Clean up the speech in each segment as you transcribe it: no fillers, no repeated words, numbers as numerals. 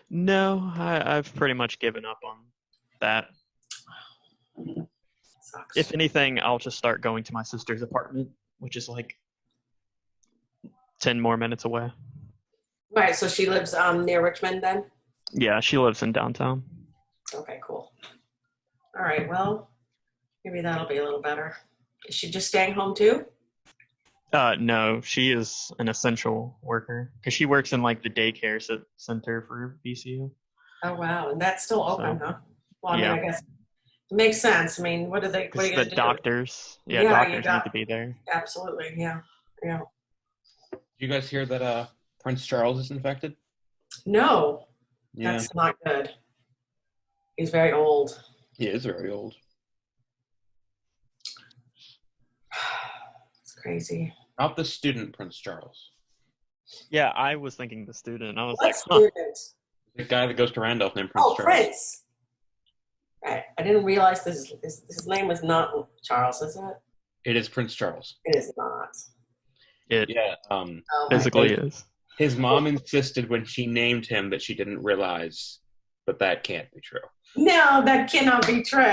No, I've pretty much given up on that. Sucks. If anything, I'll just start going to my sister's apartment, which is like 10 more minutes away. Right, so she lives near Richmond then? Yeah, she lives in downtown. Okay, cool. All right, well, maybe that'll be a little better. Is she just staying home too? No, she is an essential worker because she works in like the daycare center for VCU. Oh, wow. And that's still open, So, huh? Well, I mean, yeah, I guess it makes sense. I mean, what are you because going the to do? doctors, Yeah, you doctors need got, to be there. absolutely. Yeah. Yeah. Did you guys hear that Prince Charles is infected? No, Yeah. that's not good. He's very old. He is very old. It's crazy. Not the student Prince Charles. Yeah, I was thinking the student. I was What like, huh. student? The guy that goes to Randolph named Prince Oh, Charles. Prince. Right. I didn't realize his name was not Charles, is it? It is Prince Charles. It is not. It Yeah. Oh, physically is. His mom insisted when she named him that she didn't realize, but that can't be true. No, that cannot be true.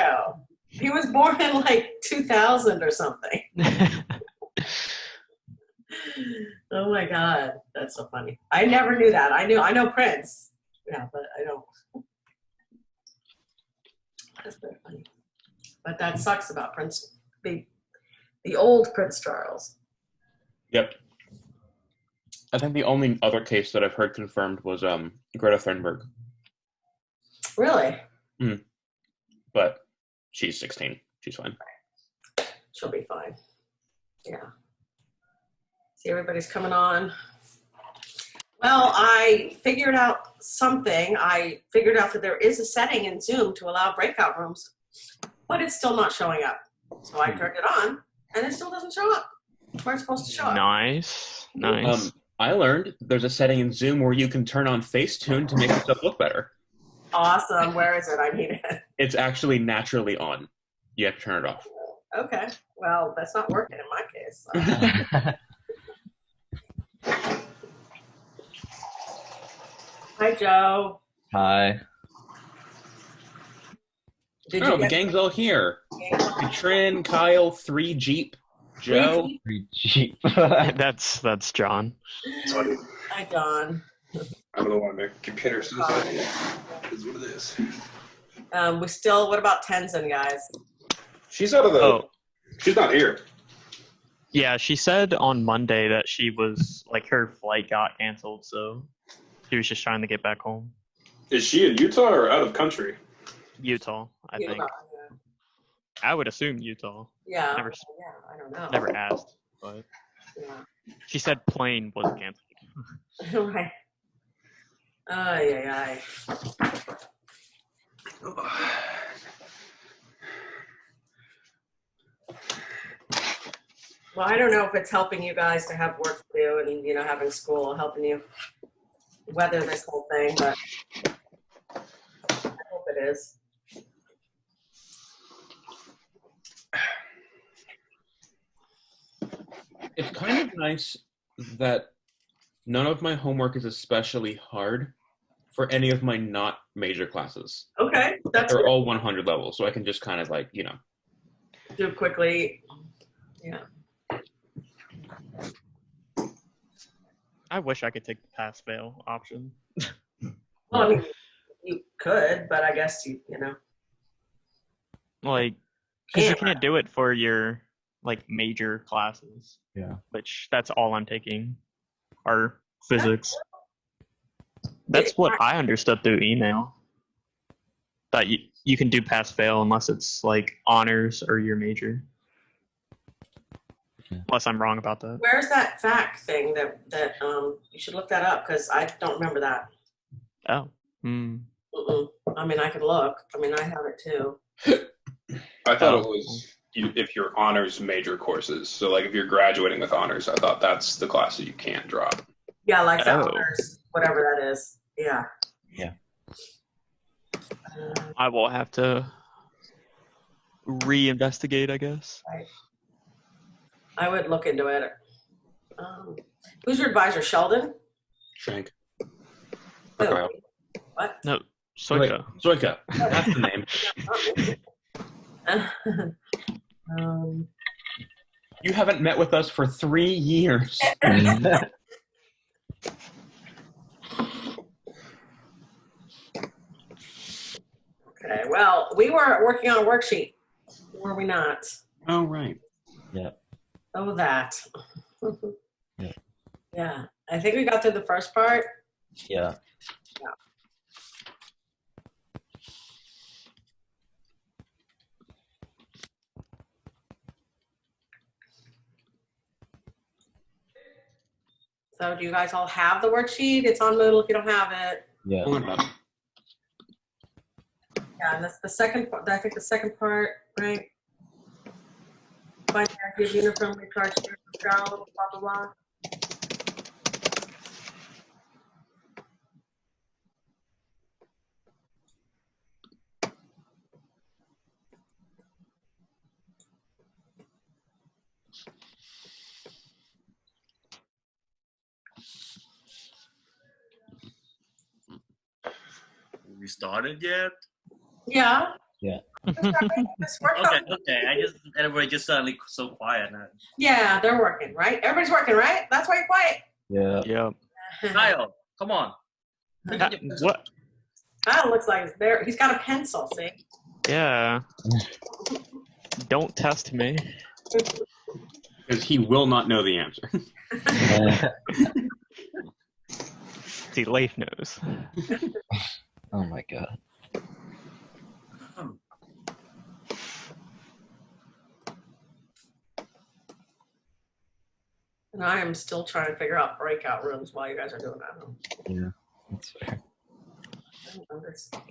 He was born in like 2000 or something. Oh my God, that's so funny. I never knew that. I know Prince. Yeah, but I don't. That's very funny. But that sucks about Prince, the old Prince Charles. Yep. I think the only other case that I've heard confirmed was Greta Thunberg. Really? But she's 16. She's fine. She'll be fine. Yeah. See, everybody's coming on. Well, I figured out something. I figured out that there is a setting in Zoom to allow breakout rooms, but it's still not showing up. So I turned it on, and it still doesn't show up where it's supposed to show up. Nice. I learned there's a setting in Zoom where you can turn on Facetune to make yourself look better. Awesome. Where is it? I need it. It's actually naturally on. You have to turn it off. Okay. Well, that's not working in my case. Hi, Joe. Hi. Did The gang's all here. Trin, Kyle, 3 Jeep, Joe. Jeep. That's John. Hi, John. I don't know why my computer says that. Is what it is. What about Tenzin, guys? She's out of the. Oh, She's not here. yeah, she said on Monday that she was, like, her flight got canceled, so she was just trying to get back home. Is she in Utah or out of country? Utah, I think. Yeah. I would assume Utah. Yeah. Never, I don't know. never asked, but Yeah. she said plane was canceled. Right. Ay. Well, I don't know if it's helping you guys to have work to do and, having school, helping you weather this whole thing, but I hope it is. It's kind of nice that none of my homework is especially hard for any of my not major classes. Okay. They're all 100 levels, so I can just kind of do it quickly. Yeah. I wish I could take the pass-fail option. Well, I mean, you could, but I guess Like, because you can't do it for your, like, major classes. Yeah. Which, that's all I'm taking, are physics. That's what I understood through email. That you can do pass-fail unless it's, like, honors or your major. Unless I'm wrong about that. Where's that fact thing that you should look that up, because I don't remember that. Oh. I mean, I could look. I mean, I have it too. I thought it was if you're honors major courses. So, like, if you're graduating with honors, I thought that's the class that you can't drop. Yeah, like the honors, whatever that is. Yeah. Yeah. I will have to reinvestigate, I guess. Right. I would look into it. Who's your advisor, Sheldon? Shank. Who? Kyle. What? No, Soika. Soika. That's the name. You haven't met with us for 3 years. Okay, well, we were working on a worksheet, were we not? Oh, right. Yeah. Oh, that. Yeah. Yeah, I think we got through the first part. Yeah. So do you guys all have the worksheet? It's on Moodle if you don't have it. Yeah. Hold on. Yeah, and that's the second part. I think the second part, right? Find the idea of uniformly charged blah, blah, blah, blah. We started yet? Yeah. Yeah. Just work Okay, on- okay. Everybody just suddenly so quiet now. Yeah, they're working, right? Everybody's working, right? That's why you're quiet. Yeah. Yeah. Kyle, come on. What? Kyle looks like he's there. He's got a pencil, see? Yeah. Don't test me. Because he will not know the answer. See, Leif knows. Oh my god. And I am still trying to figure out breakout rooms while you guys are doing that. Yeah. That's fair. I don't understand.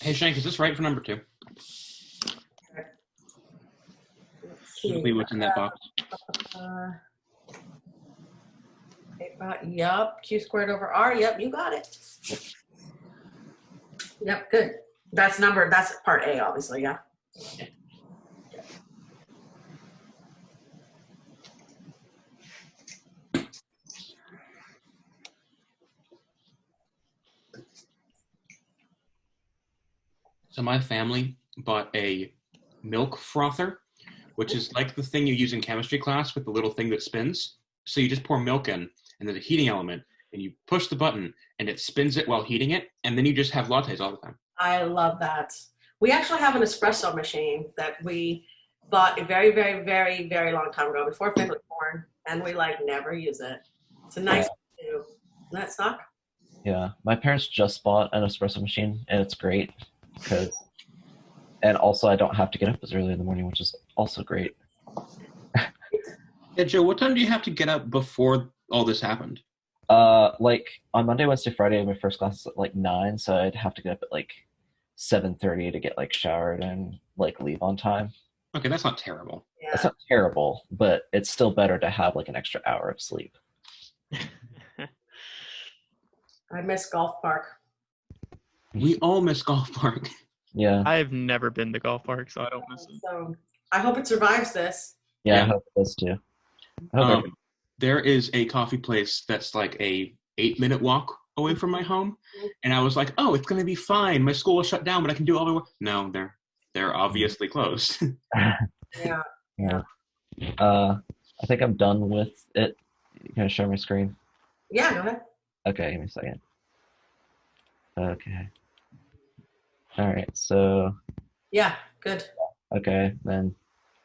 Hey, Shank, is this right for number 2? Let's Should we what's in that box? Yup, Q squared over R. Yep, you got it. Yep, good. That's part A, obviously, yeah. So my family bought a milk frother, which is like the thing you use in chemistry class with the little thing that spins. So you just pour milk in, and there's a heating element, and you push the button, and it spins it while heating it, and then you just have lattes all the time. I love that. We actually have an espresso machine that we bought a very, very, very, very long time ago before Finn was born, and we like never use it. It's a nice thing to do. Doesn't that suck? Yeah, my parents just bought an espresso machine, and it's great and also I don't have to get up as early in the morning, which is also great. Yeah, Joe, what time do you have to get up before all this happened? Like on Monday, Wednesday, Friday, my first class is at like 9, so I'd have to get up at like 7:30 to get like showered and like leave on time. Okay, that's not terrible. Yeah. That's not terrible, but it's still better to have like an extra hour of sleep. I miss golf park. We all miss golf park. Yeah, I've never been to golf park, so I don't miss it. So I hope it survives this. yeah, Yeah. I hope it does too. I hope every- There is a coffee place that's like a 8-minute walk away from my home, and I was like, "Oh, it's gonna be fine. My school was shut down, but I can do all the work." No, they're obviously closed. Yeah. yeah. I think I'm done with it. Can I share my screen? Yeah, go ahead. Okay, give me a second. Okay. All right, so Yeah, good. okay, then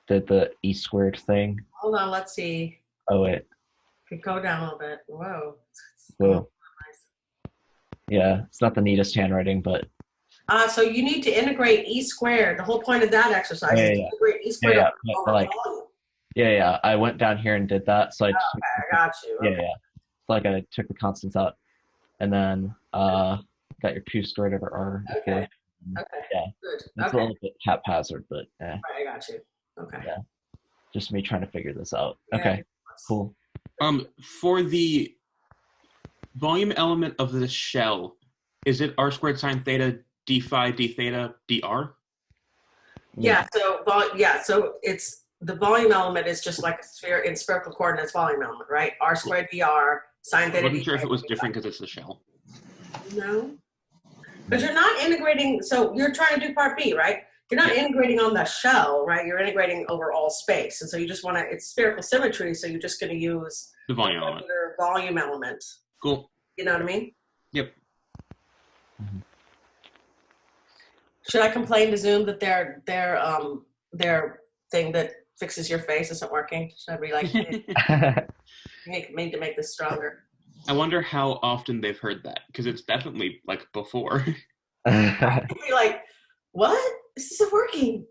did the E squared thing. Hold on, let's see. Oh wait, Could go down a little bit. Whoa. cool. Yeah, it's not the neatest handwriting, but So you need to integrate E squared. The whole point of that exercise is to Yeah. integrate E squared Yeah, over like- volume. yeah. I went down here and did that, so I just I got you. yeah, Okay. yeah. It's like I took the constants out, and then got your Q squared over R. Okay. Yeah. Okay. Yeah. Good. It's a Okay. little bit haphazard, but Right, I got you. Okay. Yeah. Just me trying to figure this out. Yeah. Okay, cool. For the volume element of the shell, is it r squared sine theta d phi d theta dr? Yeah. So it's the volume element is just like a sphere in spherical coordinates volume element, right? R squared dr sine I theta. wasn't d sure if theta it was d different because it's the shell. phi. No. Because you're not integrating. So you're trying to do part B, right? You're not integrating on the shell, right? You're integrating over all space, and so you just want to. It's spherical symmetry, so you're just going to use The volume element. regular volume element. Cool. You know what I mean? Yep. Should I complain to Zoom that their thing that fixes your face isn't working? Should I be like, need to make this stronger? I wonder how often they've heard that, because it's definitely like before. I'd be like, what? This isn't working.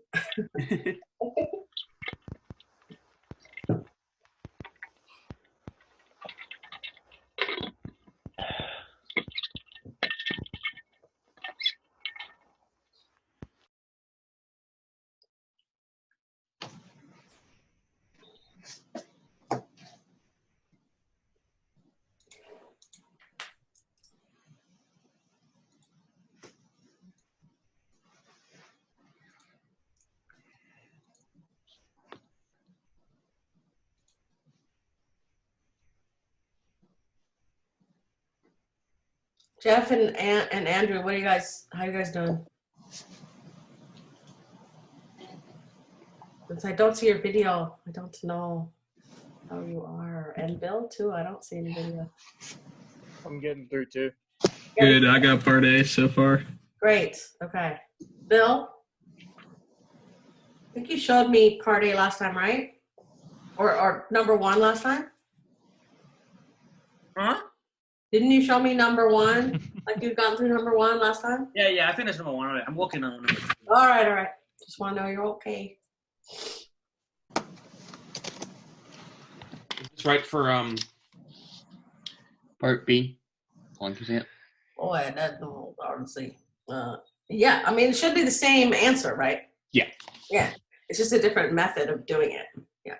Jeff and Andrew, how are you guys doing? Since I don't see your video, I don't know how you are. And Bill too, I don't see any video. I'm getting through too. Good. I got part A so far. Great. Okay. Bill, I think you showed me part A last time, right? Or number 1 last time? Huh? Didn't you show me number 1? Like you'd gone through number 1 last time? Yeah, I finished number 1 already. I'm working on number 2. All right. Just want to know you're okay. Is this right for part B? Hold on, can you see it? Boy, that's hard to see. Yeah, I mean, it should be the same answer, right? Yeah. Yeah. It's just a different method of doing it. Yeah.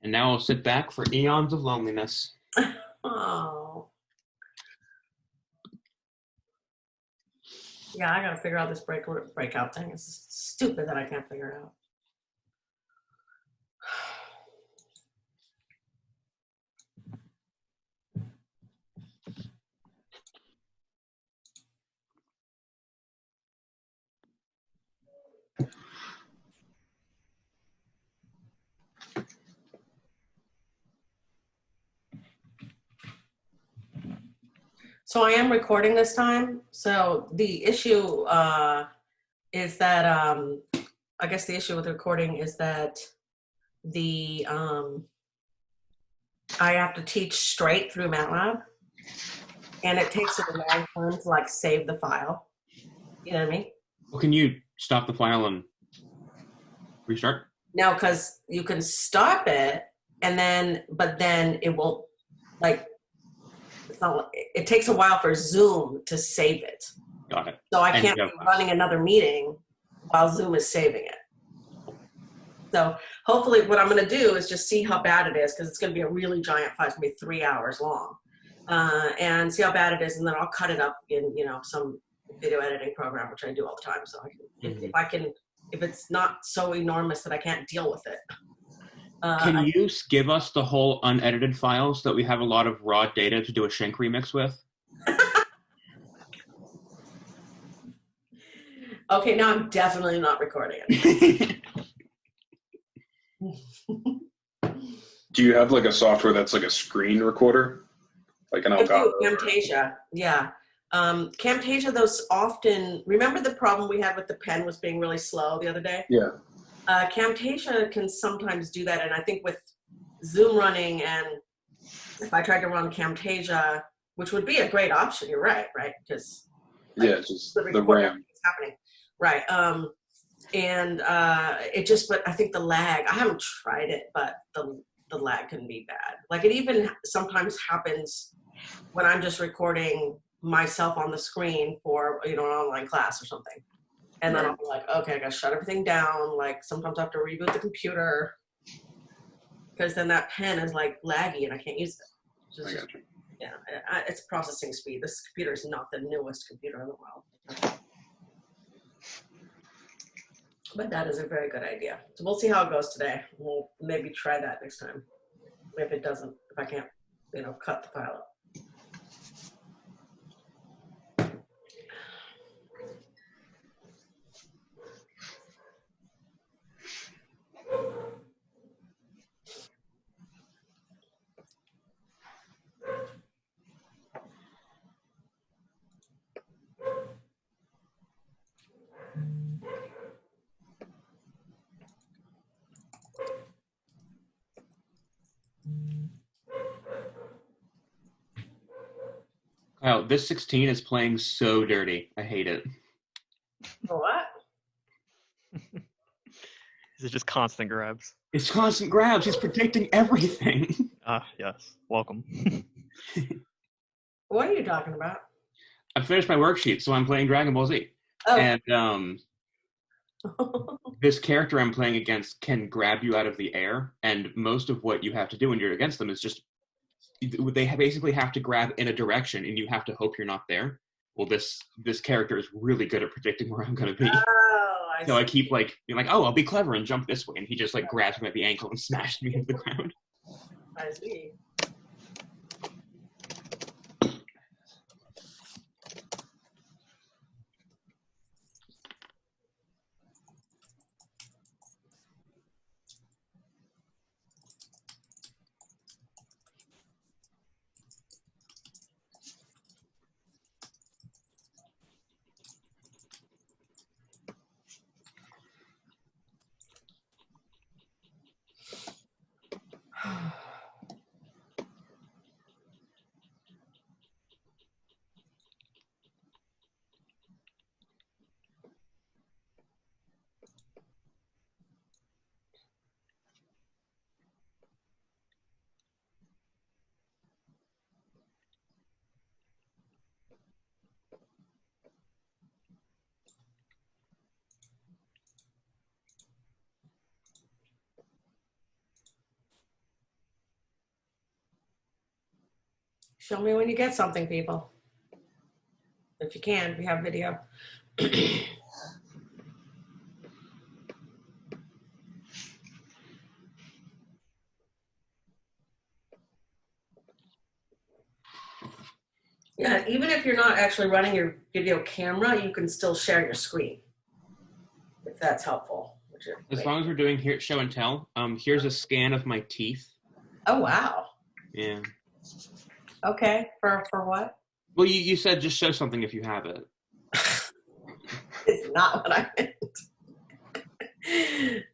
And now I'll sit back for eons of loneliness. Oh. Yeah, I gotta figure out this breakout thing. It's stupid that I can't figure it out. So I am recording this time. So the issue is that I guess the issue with recording is that the I have to teach straight through MATLAB, and it takes a long time to like save the file. You know what I mean? Well, can you stop the file and restart? No, because you can stop it, and then but then it won't like. It's not. It takes a while for Zoom to save it. Got it. So I And can't be running another meeting while Zoom is saving it. So hopefully what I'm going to do is just see how bad it is, because it's going to be a really giant file. It's going to be 3 hours long, and see how bad it is, and then I'll cut it up in some video editing program, which I do all the time. So I can, if it's not so enormous that I can't deal with it. Can you give us the whole unedited files that we have a lot of raw data to do a shank remix with? Okay, now I'm definitely not recording it. Do you have like a software that's like a screen recorder? Like an Elgato? Camtasia, yeah. Camtasia, those often, remember the problem we had with the pen was being really slow the other day? Yeah. Camtasia can sometimes do that, and I think with Zoom running, and if I tried to run Camtasia, which would be a great option, you're right? Because it's just the RAM. Is happening, right? And it just, but I think the lag. I haven't tried it, but the lag can be bad. Like it even sometimes happens when I'm just recording myself on the screen for an online class or something. And then I'll be like, okay, I gotta shut everything down. Like sometimes I have to reboot the computer because then that pen is like laggy and I can't use it. I got you. Yeah, it's processing speed. This computer is not the newest computer in the world. But that is a very good idea. So we'll see how it goes today. We'll maybe try that next time. If it doesn't, if I can't, cut the file up. Wow, this 16 is playing so dirty. I hate it. What? Is it just constant grabs? It's constant grabs. He's predicting everything. Ah, yes. Welcome. What are you talking about? I finished my worksheet, so I'm playing Dragon Ball Z. Oh. And this character I'm playing against can grab you out of the air, and most of what you have to do when you're against them is just they basically have to grab in a direction, and you have to hope you're not there. Well, this character is really good at predicting where I'm going to be. Oh, So I keep being like, oh, I'll be clever and jump this way, and he just grabs me at the ankle and smashes me into the ground. I see. Show me when you get something, people. If you can, if you have video. Yeah, even if you're not actually running your video camera, you can still share your screen, if that's helpful. As long as we're doing here show and tell, here's a scan of my teeth. Oh, wow. Yeah. Okay, for what? Well, you said just show something if you have it. It's not what I meant.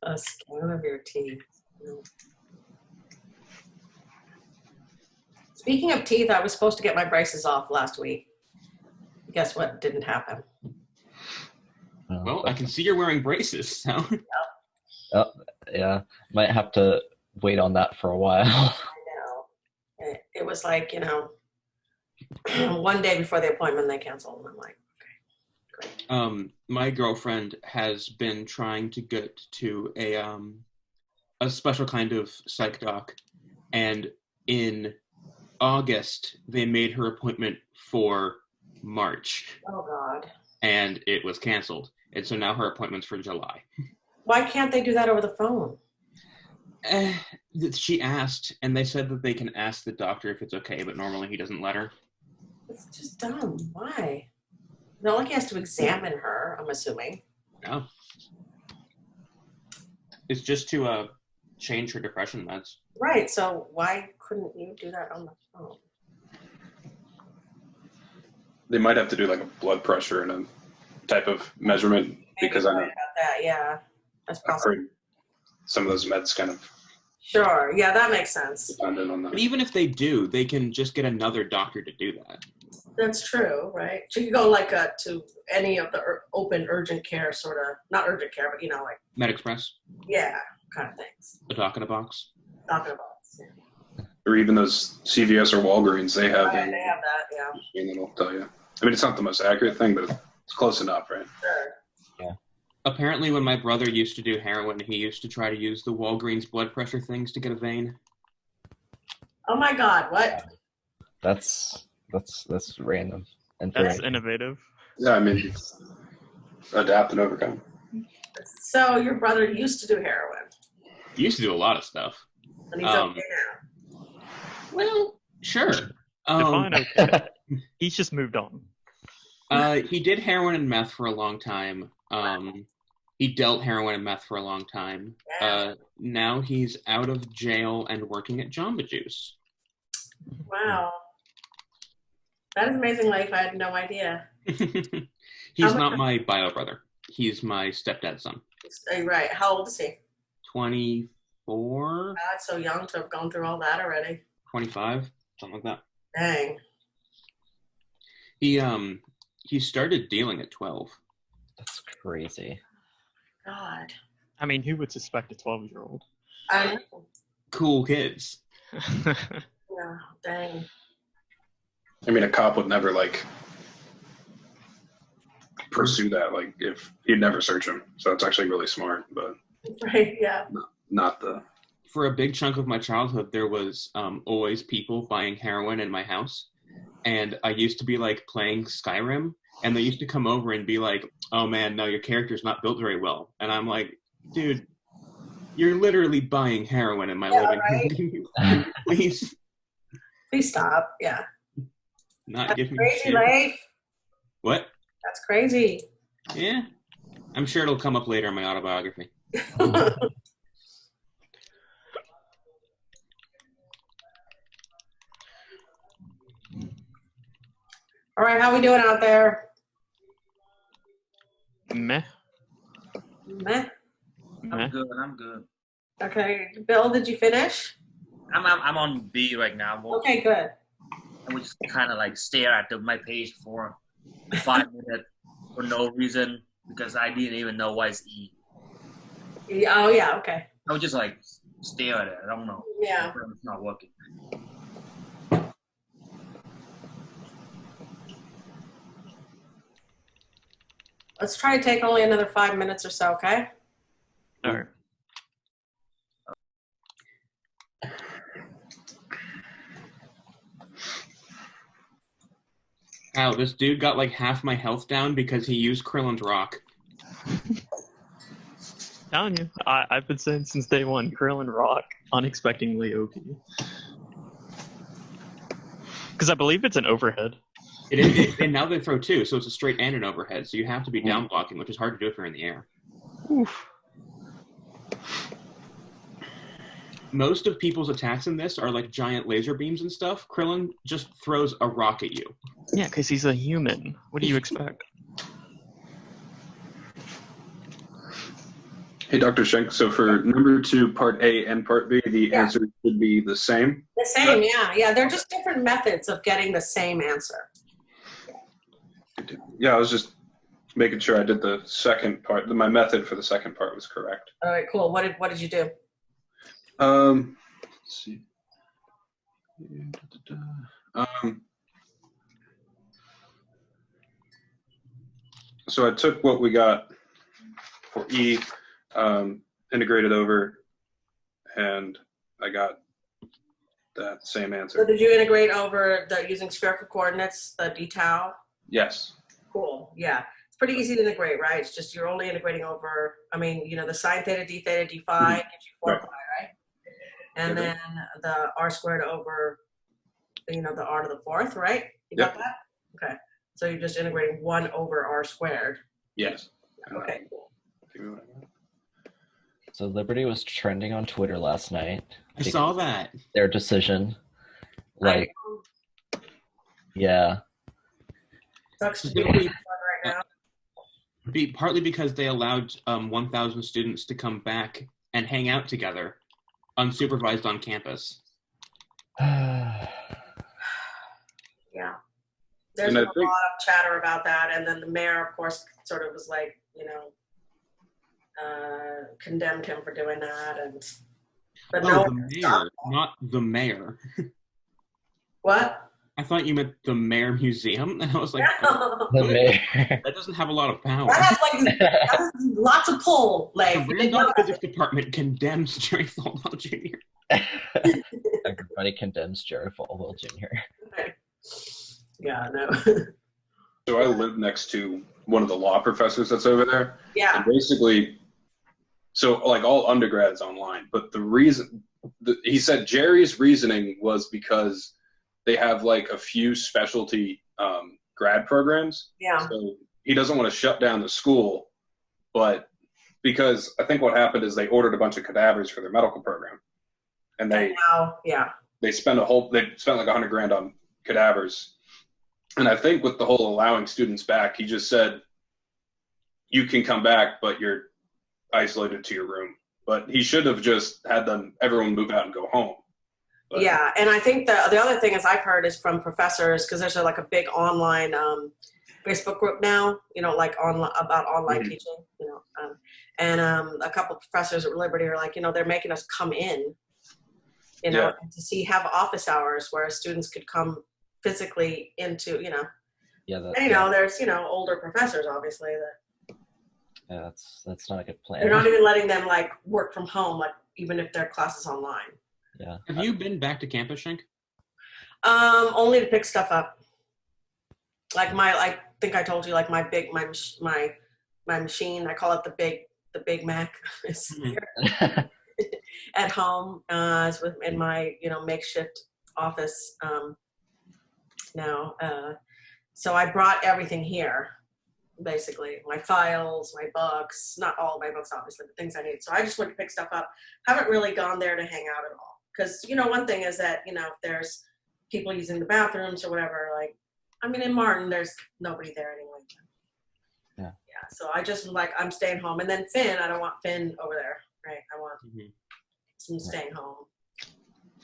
A scan of your teeth. Speaking of teeth, I was supposed to get my braces off last week. Guess what? Didn't happen. Well, I can see you're wearing braces, so. Oh, yeah. Might have to wait on that for a while. I know. It was like, one day before the appointment, they canceled. And I'm like, okay, great. My girlfriend has been trying to get to a special kind of psych doc, and in August, they made her appointment for March. Oh, God. And it was canceled. And so now her appointment's for July. Why can't they do that over the phone? She asked, and they said that they can ask the doctor if it's okay, but normally he doesn't let her. It's just dumb. Why? Not like he has to examine her, I'm assuming. No. It's just to change her depression meds. Right, so why couldn't you do that on the phone? They might have to do like a blood pressure and a type of measurement because I know about that, yeah. That's I've possible. heard some of those meds kind of Sure, yeah, that makes sense. dependent on But that. even if they do, they can just get another doctor to do that. That's true, right? So you could go like to any of the open urgent care sort of, not urgent care, but like, MedExpress, yeah, kind of things. a doc in a box. Talking about, yeah. Or even those CVS or Walgreens, they have Right, they have that, yeah. and it'll tell you. I mean, it's not the most accurate thing, but it's close enough, right? Sure. Apparently, when my brother used to do heroin, he used to try to use the Walgreens blood pressure things to get a vein. Oh my God, what? That's random. That's innovative. Yeah, I mean, adapt and overcome. So your brother used to do heroin, He used to do a lot of stuff. and he's okay now. Well, sure. Define okay. He's just moved on. He did heroin and meth for a long time. He dealt heroin and meth for a long time. Now he's out of jail and working at Jamba Juice. Wow. That is amazing life. I had no idea. He's not my bio brother. He's my stepdad's son. Right. How old is he? 24, God, so young to have gone through all that already. 25, something like that. Dang. He started dealing at 12. That's crazy. God. I mean, who would suspect a 12-year-old? I know. Cool kids. Yeah, dang. I mean, a cop would never pursue that. Like, if he'd never search him, so it's actually really smart. But Right, yeah. not the. For a big chunk of my childhood, there was always people buying heroin in my house. And I used to be playing Skyrim, and they used to come over and be like, "Oh man, no, your character's not built very well." And I'm like, "Dude, you're literally buying heroin in my living room. Please stop. Yeah. not That's give me crazy shit." life. What? That's crazy. Yeah. I'm sure it'll come up later in my autobiography. All right, how we doing out there? Meh. Meh. Meh. I'm good. Okay, Bill, did you finish? I'm on B right now. Okay, good. And we just kind of stare at my page for 5 minutes for no reason because I didn't even know why it's E. Oh, yeah, okay. I was just stare at it. I don't know. Yeah. It's not working. Let's try to take only another 5 minutes or so, okay? All right. Wow, this dude got half my health down because he used Krillin's Rock. Telling you, I've been saying since day one, Krillin Rock, unexpectedly OP. Because I believe it's an overhead. It is, and now they throw two, so it's a straight and an overhead. So you have to be down blocking, which is hard to do if you're in the air. Oof. most of people's attacks in this are like giant laser beams and stuff. Krillin just throws a rock at you. Yeah, because he's a human. What do you expect? Hey, Dr. Schenk, so for number 2, part A and part B, the answer should be the same? The same, yeah. Yeah, they're just different methods of getting the same answer. Yeah, I was just making sure I did the second part. My method for the second part was correct. All right, cool. What did you do? Let's see. So I took what we got for E, integrated over, and I got that same So answer. did you integrate over using spherical coordinates, the d tau? Yes. Cool. Yeah. It's pretty easy to integrate, right? It's just you're only integrating over, the sine theta, d theta, d phi gives you 4 Right. pi, right? And then the r squared over, the r to the 4th, right? You got that? Okay. So you're just integrating 1 over r squared. Yes. Okay, cool. So Liberty was trending on Twitter last night. I saw that. Their decision. Like, yeah. Sucks to be right now. Partly because they allowed 1,000 students to come back and hang out together, unsupervised on campus. Yeah. There's been a lot of chatter about that, and then the mayor, of course, sort of was like, condemned him for doing that, but no. The mayor, not the mayor. What? I thought you meant the Mayor Museum, and I was like, The mayor. that doesn't have a lot of power. That has lots of pull. Like, The random physics department condemns Jerry Falwell Jr. Everybody condemns Jerry Falwell Jr. Yeah, no. So I live next to one of the law professors that's over there. Yeah. And basically, so like all undergrads online, but the reason, he said Jerry's reasoning was because they have like a few specialty grad programs. Yeah. So he doesn't want to shut down the school, but because I think what happened is they ordered a bunch of cadavers for their medical program, and they spent like $100,000 on cadavers. And I think with the whole allowing students back, he just said, you can come back, but you're isolated to your room. But he should have just had everyone move out and go home. But, yeah, and I think the other thing is I've heard is from professors, because there's like a big online Facebook group now, like about online teaching, and a couple of professors at Liberty are like, they're making us come in, and to have office hours where students could come physically into, Yeah, and there's older professors obviously that. Yeah, that's not a good plan. They're not even letting them like work from home, like even if their class is online. Yeah. Have you been back to campus, Shank? Only to pick stuff up. Like I think I told you, like my machine, I call it the Big Mac, is here at home. Is in my makeshift office now. So I brought everything here, basically my files, my books, not all of my books obviously, but things I need. So I just went to pick stuff up. Haven't really gone there to hang out at all. Because, one thing is that, if there's people using the bathrooms or whatever, like, in Martin, there's nobody there anyway. Yeah. Yeah. So I just I'm staying home. And then Finn, I don't want Finn over there, right? I want him staying home.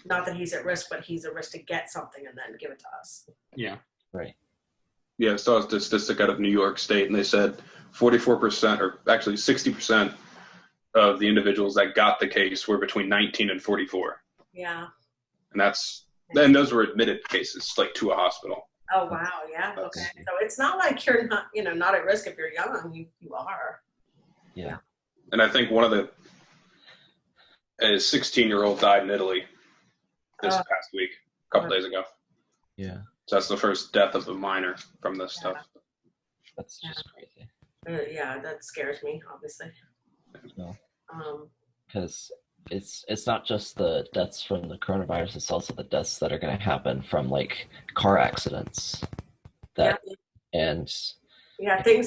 Not that he's at risk, but he's at risk to get something and then give it to us. Yeah. Right. Yeah, I saw a statistic out of New York State, and they said 44%, or actually 60% of the individuals that got the case were between 19 and 44. Yeah. And those were admitted cases, like to a hospital. Oh, wow. Yeah. Okay. So it's not like you're not, not at risk if you're young. You are. Yeah. And I think one of a 16-year-old died in Italy this past week, a couple days ago. Yeah. So that's the first death of a minor from this stuff. That's just crazy. Yeah, that scares me, obviously. No. Because it's not just the deaths from the coronavirus; it's also the deaths that are going to happen from like car accidents. Things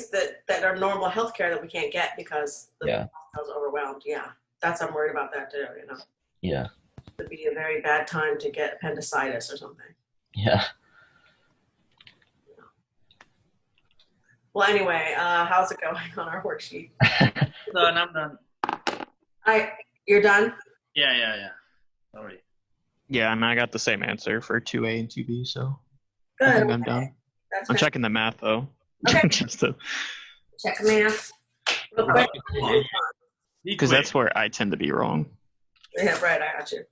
that are normal healthcare that we can't get because the hospital's overwhelmed. Yeah, I'm worried about that too. Yeah. would be a very bad time to get appendicitis or something. Yeah. Well, anyway, how's it going on our worksheet? Done. I'm done. You're done? Yeah. Sorry. Yeah, and I got the same answer for 2A and 2B, so Good. I think I'm done. That's I'm good. checking the math though. Okay. Just to, Check math. Real quick. because that's where I tend to be wrong. Yeah, right. I got you.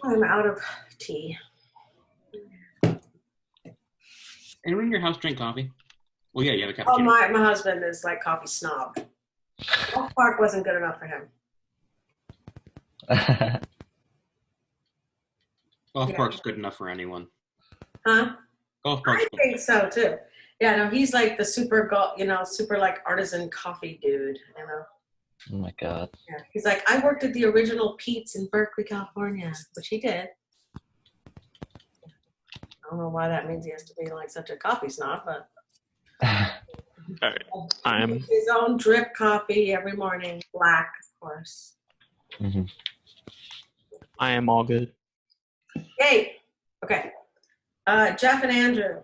I'm out of tea. Anyone in your house drink coffee? Well, yeah, you have a Oh, cappuccino. my husband is like coffee snob. Oak Park wasn't good enough for him. Golf Park's good enough for anyone. Huh? Golf Park's I think so too. Yeah, no, he's like the super like artisan coffee dude, you know. Oh my God. Yeah. He's like, I worked at the original Pete's in Berkeley, California, which he did. I don't know why that means he has to be like such a coffee snob, but All right. I'm his own drip coffee every morning, black, of course. Mm-hmm. I am all good. Hey, okay. Jeff and Andrew.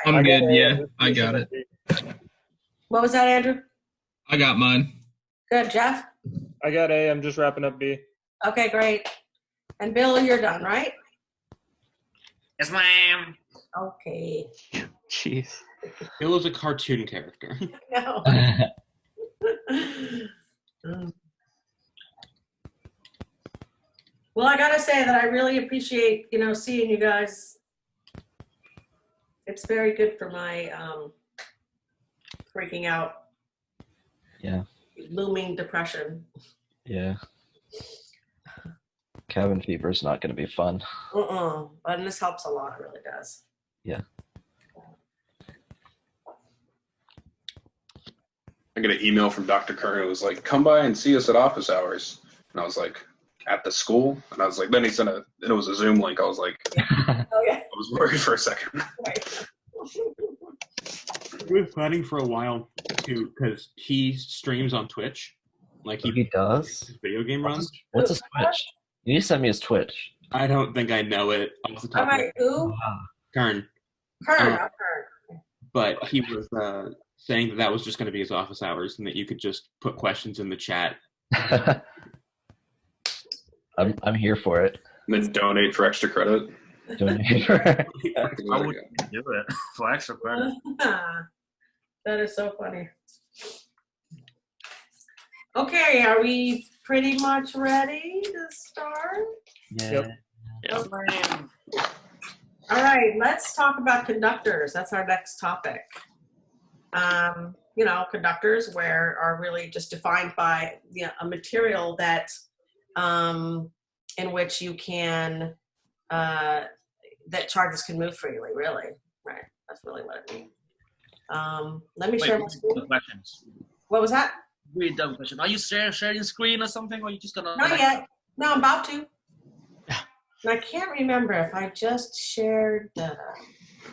I'm good. Yeah, I got it. What was that, Andrew? I got mine. Good, Jeff? I got A. I'm just wrapping up B. Okay, great. And Bill, you're done, right? Yes, ma'am. Okay. Jeez. Bill is a cartoon character. No. Well, I gotta say that I really appreciate, seeing you guys. It's very good for my freaking out. Yeah. Looming depression. Yeah. Cabin fever is not going to be fun. But this helps a lot. It really does. Yeah. I get an email from Dr. Kern who was like, come by and see us at office hours. And I was like, at the school? And I was like, then he sent it was a Zoom link. I was like, Oh, yeah. I was worried for a second. Right. We were planning for a while too, because he streams on Twitch. Like He does? his video game runs. What's his Twitch? You need to send me his Twitch. I don't think I know it off the top All of my right, who? Kern. Kern, not Kern. But he was saying that was just going to be his office hours and that you could just put questions in the chat. I'm here for it. And then donate for extra credit. Donate for it. I would do it for extra credit. That is so funny. Okay, are we pretty much ready to start? Yeah. Yep. All right, let's talk about conductors. That's our next topic. Conductors are really just defined by a material that in which you can that charges can move freely. Really, right? That's really what it means. Let me share my screen. Questions. What was that? Really dumb question. Are you sharing screen or something, or are you just gonna? Not yet. No, I'm about to. And I can't remember if I just shared.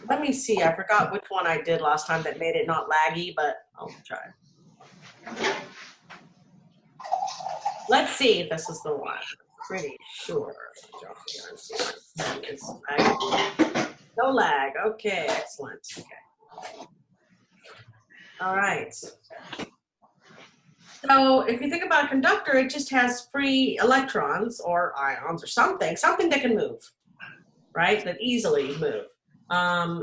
Let me see. I forgot which one I did last time that made it not laggy, but I'll try. Let's see if this is the one. Pretty sure. No lag. Okay, excellent. Okay. All right. So if you think about a conductor, it just has free electrons or ions or something that can move, right? That easily move.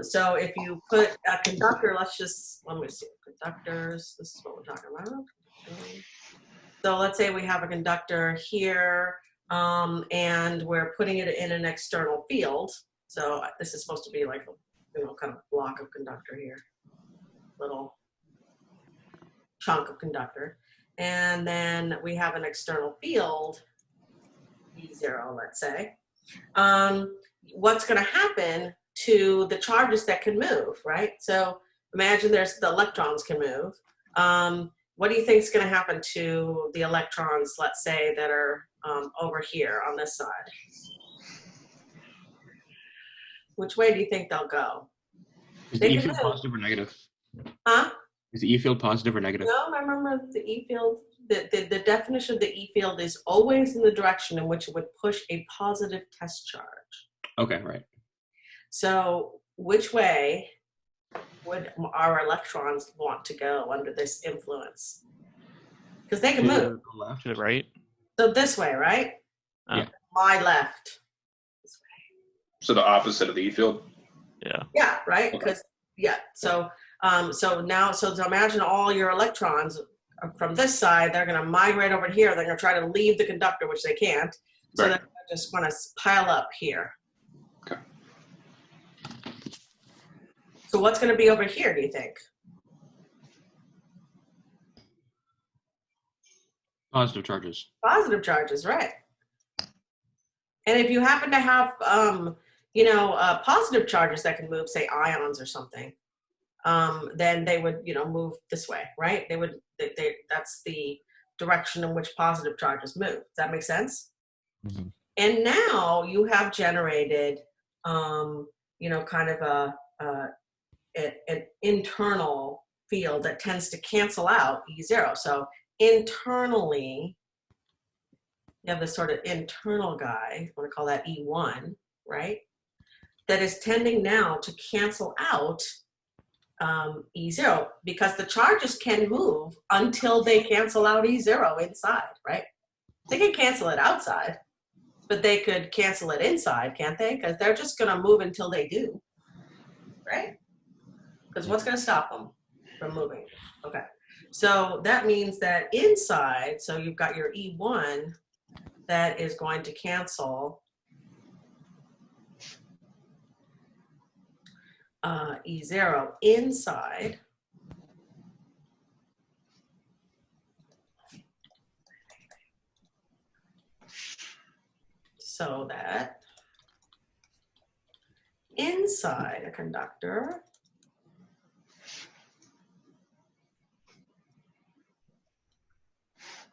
So if you put a conductor, let me see, conductors, this is what we're talking about. So let's say we have a conductor here, and we're putting it in an external field. So this is supposed to be like a, kind of block of conductor here, little chunk of conductor. And then we have an external field, E0, let's say. What's going to happen to the charges that can move, right? So imagine the electrons can move. What do you think is going to happen to the electrons, let's say, that are over here on this side? Which way do you think they'll go? Is the E field positive or negative? Huh? Is the E field positive or negative? No, I remember the E field. The definition of the E field is always in the direction in which it would push a positive test charge. Okay, right. So which way would our electrons want to go under this influence? Because they can move. Left. To the right. So this way, right? Yeah. My left. This way. So the opposite of the E field? Yeah. Yeah, right? Because, yeah. So imagine all your electrons from this side, they're going to migrate over here. They're going to try to leave the conductor, which they can't. So Right. they're just going to pile up here. Okay. So what's going to be over here, do you think? Positive charges. Positive charges, right. And if you happen to have, positive charges that can move, say ions or something, then they would, move this way, right? That's the direction in which positive charges move. Does that make sense? Mm-hmm. And now you have generated, kind of an internal field that tends to cancel out E0. So internally, you have this sort of internal guy, I want to call that E1, right? That is tending now to cancel out E0 because the charges can move until they cancel out E0 inside, right? They can cancel it outside, but they could cancel it inside, can't they? Because they're just going to move until they do, right? Because what's going to stop them from moving? Okay. So that means that inside, so you've got your E1 that is going to cancel E0 inside. So that inside a conductor,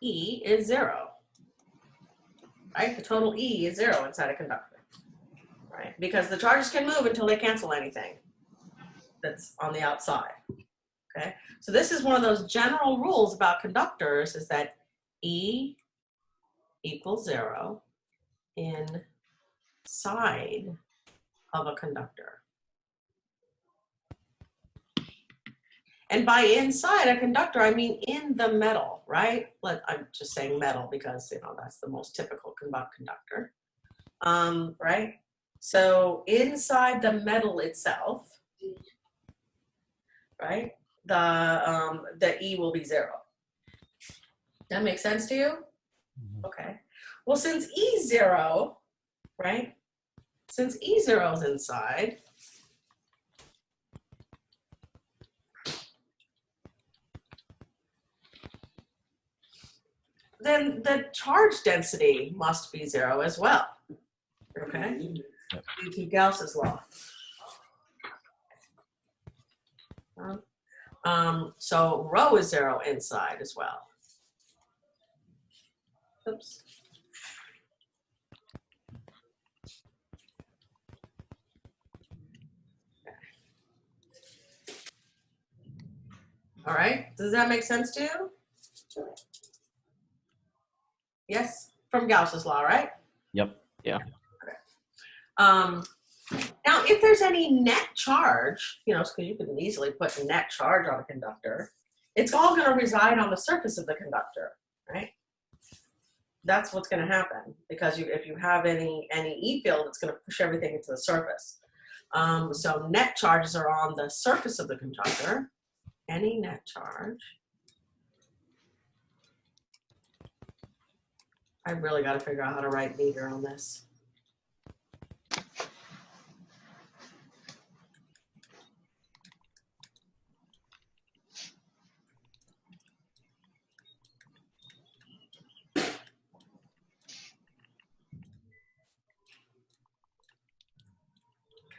E is 0, right? The total E is 0 inside a conductor, right? Because the charges can move until they cancel anything that's on the outside, okay? So this is one of those general rules about conductors is that E equals 0 inside of a conductor. And by inside a conductor, I mean in the metal, right? I'm just saying metal because, that's the most typical conductor, right? So inside the metal itself, right, the E will be 0. That makes sense to you? Okay. Well, since E0, right, since E0 is inside, then the charge density must be 0 as well, okay, due to Gauss's law. So rho is 0 inside as well. Oops. All right, does that make sense to you? Yes, from Gauss's law, right? Yep. Yeah. Now, if there's any net charge, because you can easily put net charge on a conductor, it's all going to reside on the surface of the conductor, right? That's what's going to happen because if you have any E field, it's going to push everything into the surface. So net charges are on the surface of the conductor. Any net charge. I really got to figure out how to write meter on this.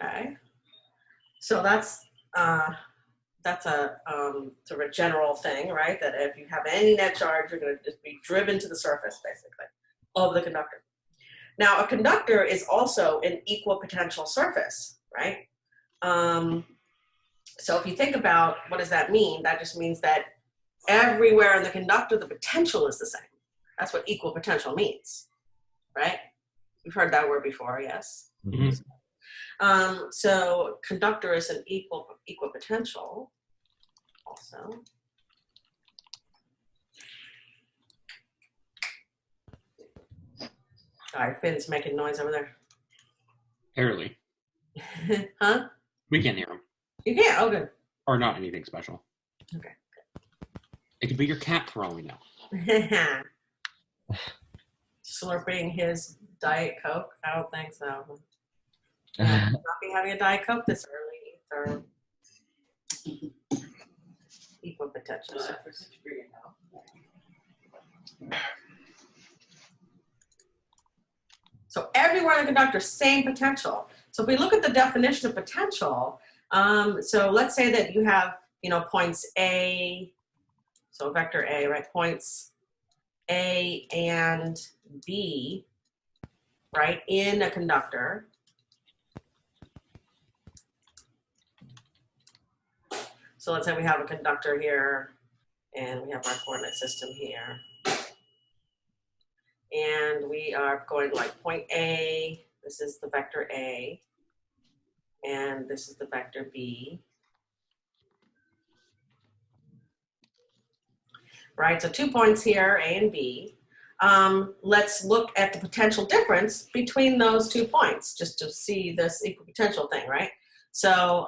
Okay, so that's that's a sort of a general thing, right? That if you have any net charge, you're going to just be driven to the surface, basically, of the conductor. Now, a conductor is also an equal potential surface, right? So if you think about what does that mean, that just means that everywhere in the conductor, the potential is the same. That's what equal potential means, right? You've heard that word before, yes? Mm-hmm. So conductor is an equal potential also. Sorry, Finn's making noise over there. Barely. Huh? We can't hear him. You can't? Oh, good. Or not anything special. Okay. It could be your cat for all we know. Slurping his Diet Coke? I don't think so. Not be having a Diet Coke this early either. Equal potential surface. So everywhere in the conductor, same potential. So if we look at the definition of potential, so let's say that you have, points A, so vector A, right? Points A and B, right, in a conductor. So let's say we have a conductor here, and we have our coordinate system here. And we are going like point A, this is the vector A, and this is the vector B. Right, so 2 points here, A and B. Let's look at the potential difference between those 2 points, just to see this equal potential thing, right? So,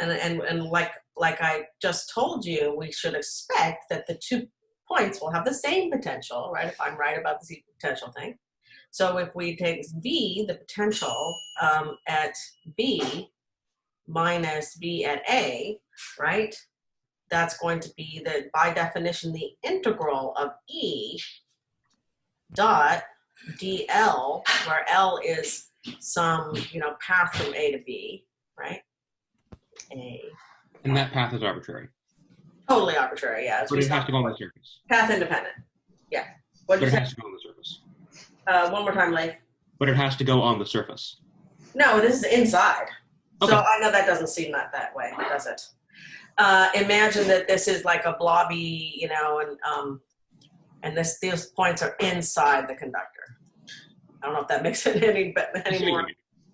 and like I just told you, we should expect that the 2 points will have the same potential, right? If I'm right about this equal potential thing. So if we take V, the potential at B minus B at A, right? That's going to be by definition, the integral of E dot dl, where L is some, path from A to B, right? A. And that path is arbitrary. Totally arbitrary, yeah. But it has to go on the surface. Path independent, yeah. But it has to go on the surface. One more time, Leif. But it has to go on the surface. No, this is inside. Okay. So I know that doesn't seem that way, does it? Imagine that this is like a blobby, and these points are inside the conductor. I don't know if that makes it any more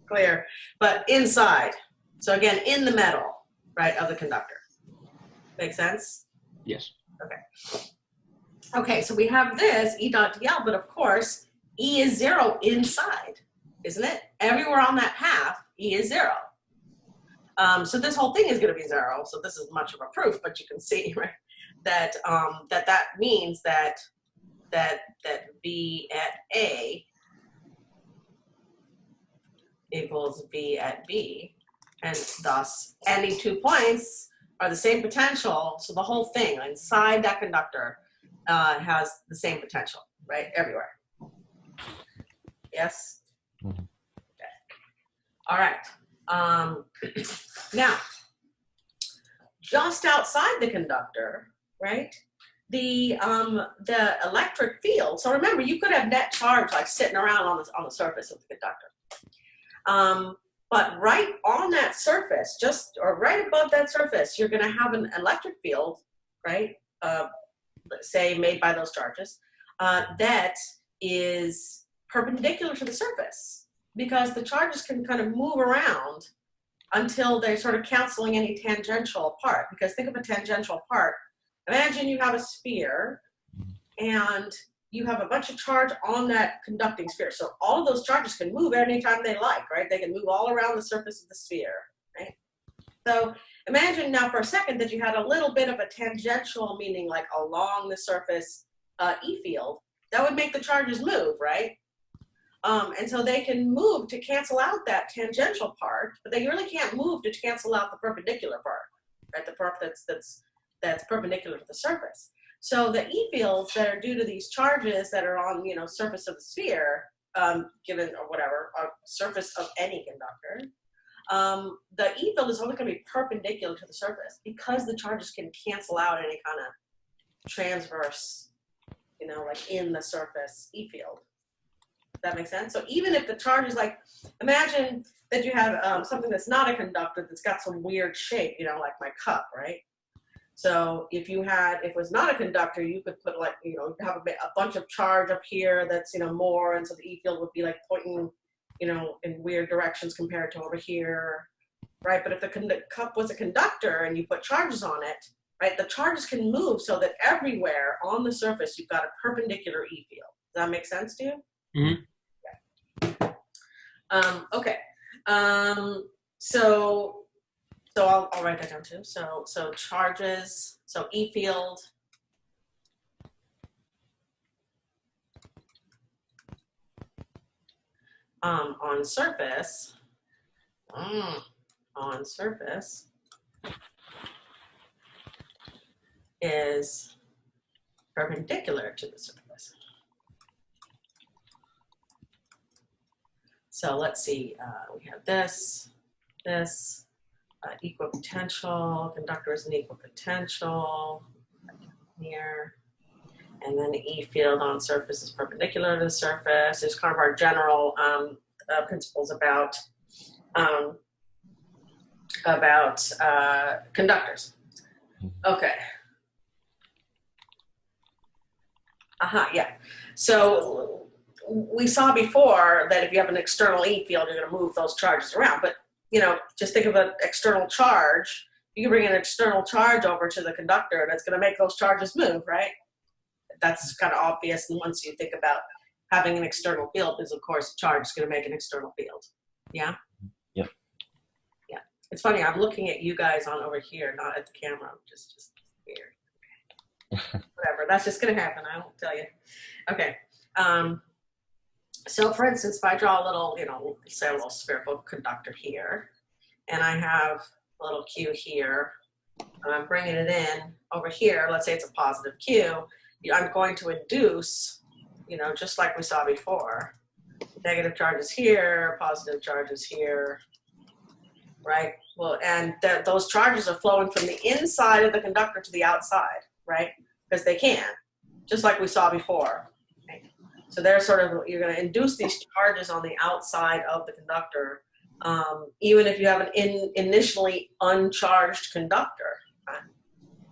clear, but inside. So again, in the metal, right, of the conductor. Make sense? Yes. Okay. Okay, so we have this E dot dl, but of course, E is 0 inside, isn't it? Everywhere on that path, E is 0. So this whole thing is going to be 0. So this is much of a proof, but you can see, right, that that means that B at A equals B at B, and thus any 2 points are the same potential. So the whole thing inside that conductor has the same potential, right, everywhere. Yes. Okay. All right. Now, just outside the conductor, right, the electric field. So remember, you could have net charge like sitting around on the surface of the conductor. But right on that surface, or right above that surface, you're going to have an electric field, right? Let's say made by those charges, that is perpendicular to the surface, because the charges can kind of move around until they're sort of canceling any tangential part. Because think of a tangential part. Imagine you have a sphere and you have a bunch of charge on that conducting sphere. So all of those charges can move anytime they like, right? They can move all around the surface of the sphere, right? So imagine now for a second that you had a little bit of a tangential, meaning like along the surface E field. That would make the charges move, right? And so they can move to cancel out that tangential part, but they really can't move to cancel out the perpendicular part, right? The part that's perpendicular to the surface. So the E fields that are due to these charges that are on, surface of the sphere, given or whatever, or surface of any conductor, the E field is only going to be perpendicular to the surface because the charges can cancel out any kind of transverse, like in the surface E field. Does that make sense? So even if the charge is like, imagine that you have something that's not a conductor that's got some weird shape, like my cup, right? So if it was not a conductor, you could put like, have a bunch of charge up here that's, more, and so the E field would be like pointing, in weird directions compared to over here, right? But if the cup was a conductor and you put charges on it, right, the charges can move so that everywhere on the surface you've got a perpendicular E field. Does that make sense to you? Mm-hmm. Yeah. Okay. So I'll write that down too. So charges, so E field. On surface is perpendicular to the surface. So let's see, we have this, equipotential, conductor is an equipotential, here. And then the E field on surface is perpendicular to the surface. There's kind of our general principles about conductors. Okay. Yeah. So we saw before that if you have an external E field, you're going to move those charges around. But, just think of an external charge. You can bring an external charge over to the conductor, and it's going to make those charges move, right? That's kind of obvious. And once you think about having an external field, because of course charge is going to make an external field. Yeah. Yep. Yeah. It's funny. I'm looking at you guys on over here, not at the camera, which is just weird. Okay. Whatever. That's just going to happen. I won't tell you. Okay. So for instance, if I draw a little, say a little spherical conductor here, and I have a little Q here, and I'm bringing it in over here. Let's say it's a positive Q. I'm going to induce, just like we saw before, negative charges here, positive charges here, right? Well, and those charges are flowing from the inside of the conductor to the outside, right? Because they can, just like we saw before. Right? So they're you're going to induce these charges on the outside of the conductor, even if you have an initially uncharged conductor. Right?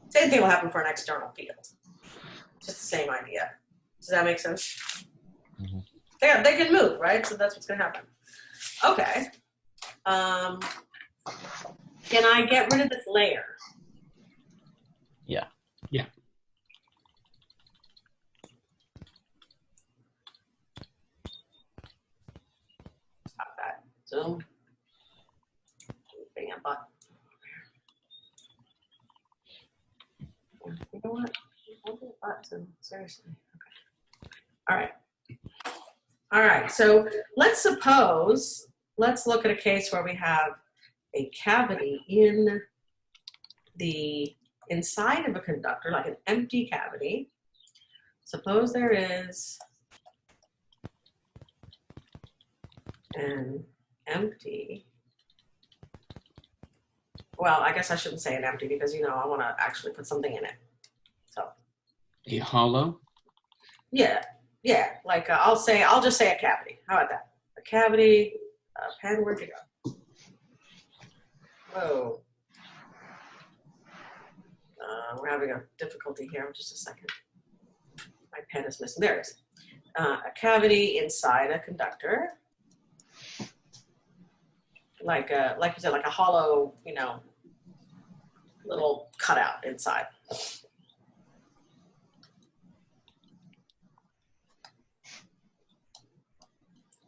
Same thing will happen for an external field. Just the same idea. Does that make sense? Mm-hmm. They can move, right? So that's what's going to happen. Okay. Can I get rid of this layer? Yeah. Yeah. Stop that. Zoom. Bring a button. You know what? Seriously. Okay. All right. So let's look at a case where we have a cavity in the inside of a conductor, like an empty cavity. Suppose there is an empty, well, I guess I shouldn't say an empty because, I want to actually put something in it. So a hollow? Yeah. Like I'll just say a cavity. How about that? A cavity. Pen, where'd you go? Whoa. We're having a difficulty here. Just a second. My pen is missing. There it is. A cavity inside a conductor. Like you said, like a hollow, little cutout inside.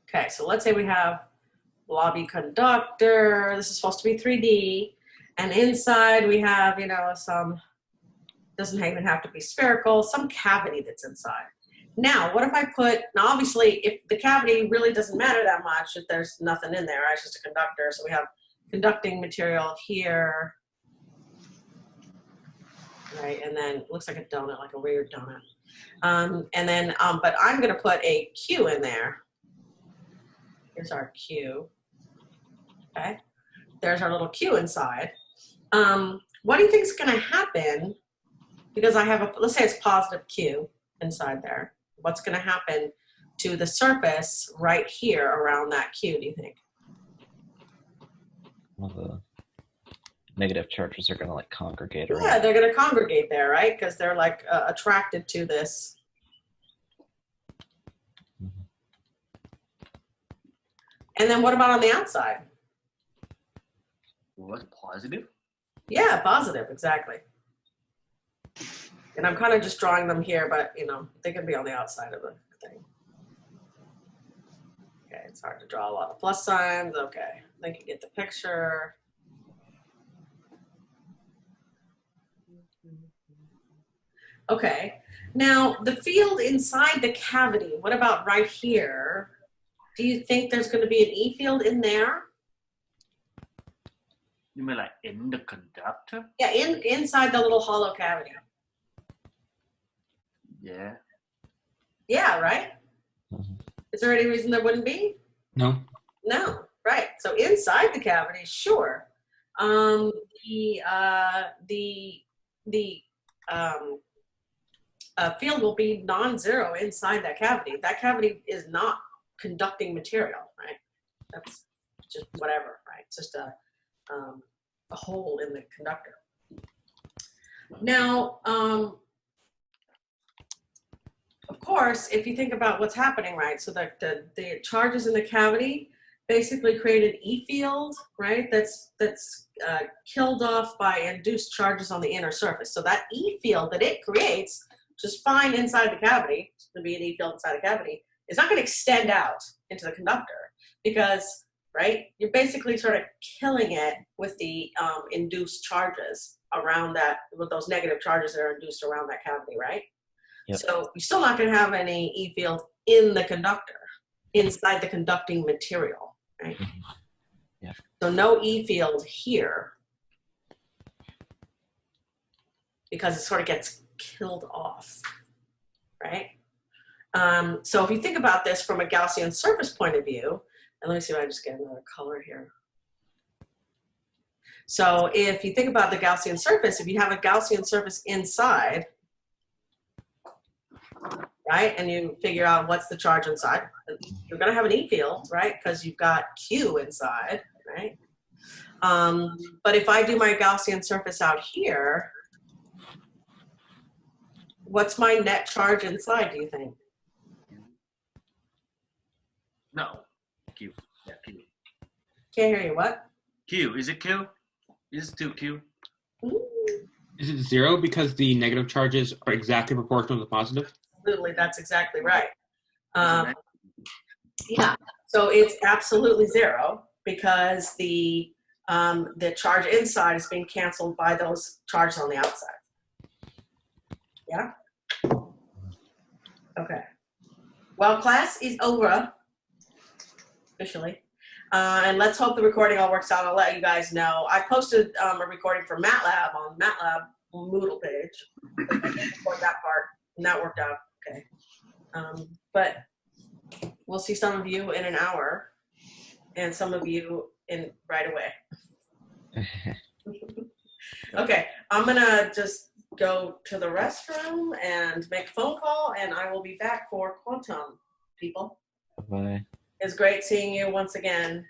Okay, so let's say we have blobby conductor. This is supposed to be 3D. And inside we have, some, doesn't even have to be spherical, some cavity that's inside. Now, what if I now obviously, if the cavity really doesn't matter that much, if there's nothing in there, right? It's just a conductor. So we have conducting material here, right? And then it looks like a donut, like a weird donut. But I'm going to put a Q in there. Here's our Q. Okay. there's our little Q inside. What do you think is going to happen? Because I have let's say it's positive Q inside there. What's going to happen to the surface right here around that Q, do you think? Well, the negative charges are going to like congregate around. Yeah, they're going to congregate there, right? Because they're like attracted to this. And then what about on the outside? What, positive? Yeah, positive, exactly. And I'm kind of just drawing them here, but you know, they can be on the outside of the thing. Okay, it's hard to draw a lot of plus signs. Okay, I think you get the picture. Okay, now the field inside the cavity, what about right here? Do you think there's going to be an E field in there? You mean like in the conductor? Yeah, inside the little hollow cavity. Yeah. Yeah, right? Is there any reason there wouldn't be? No. No, right. So inside the cavity, sure. The field will be non-zero inside that cavity. That cavity is not conducting material, right? That's just whatever, right? It's just a hole in the conductor. Now, of course, if you think about what's happening, right? So that the charges in the cavity basically create an E field, right? That's killed off by induced charges on the inner surface. So that E field that it creates, just fine inside the cavity, it's going to be an E field inside the cavity, it's not going to extend out into the conductor because, right, you're basically sort of killing it with the induced charges around that, with those negative charges that are induced around that cavity, right? Yep. So you're still not going to have any E field in the conductor, inside the conducting material, right? Yeah. So no E field here because it sort of gets killed off, right? So if you think about this from a Gaussian surface point of view, and let me see if I just get another color here. So if you think about the Gaussian surface, if you have a Gaussian surface inside, right, and you figure out what's the charge inside, you're going to have an E field, right, because you've got Q inside, right? But if I do my Gaussian surface out here, what's my net charge inside, do you think? No. Q. Yeah, Q. Can't hear you, what? Q. Is it Q? Is it 2Q? Is it zero because the negative charges are exactly proportional to the positive? Absolutely, that's exactly right. Yeah, so it's absolutely zero because the charge inside is being canceled by those charges on the outside. Yeah? Okay. Well, class is over, officially. And let's hope the recording all works out. I'll let you guys know. I posted a recording for MATLAB on MATLAB Moodle page. I can't record that part, and that worked out okay. But we'll see some of you in an hour, and some of you in right away. Okay, I'm gonna just go to the restroom and make a phone call, and I will be back for quantum, people. Bye. It's great seeing you once again.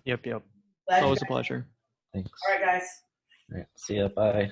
Yep. Glad Always a pleasure. Thanks. All right, guys. All right. See ya. Bye.